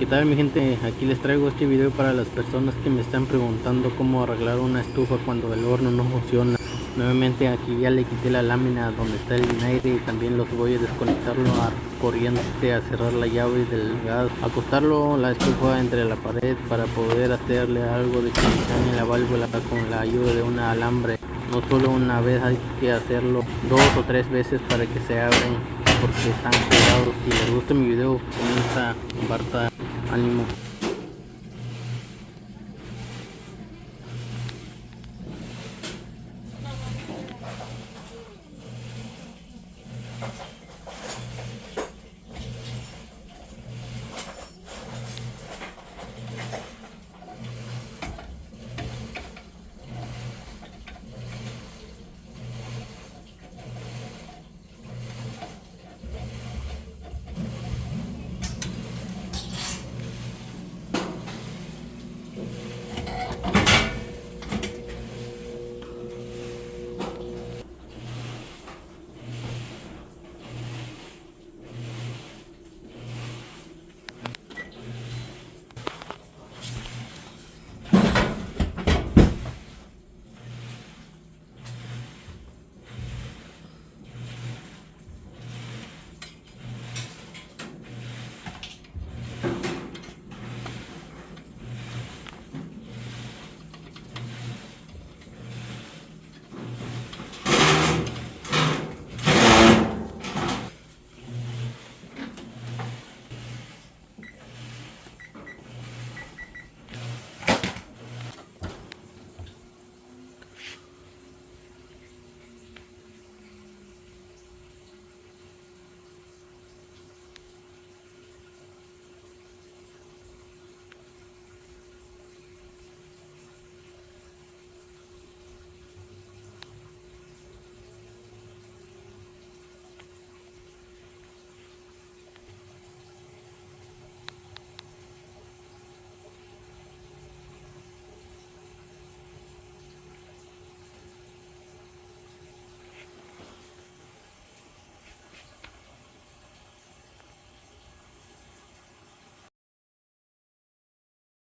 ¿Qué tal mi gente? Aquí les traigo este video para las personas que me están preguntando cómo arreglar una estufa cuando el horno no funciona. Nuevamente aquí ya le quité la lámina donde está el vinagre y también los voy a desconectarlo a corriente, a cerrar la llave del gas, acostarlo la estufa entre la pared para poder hacerle algo de que en la válvula con la ayuda de un alambre. No solo una vez, hay que hacerlo 2 o 3 veces para que se abran, porque están pegados. Si les gusta mi video, comienza, comparta, ánimo.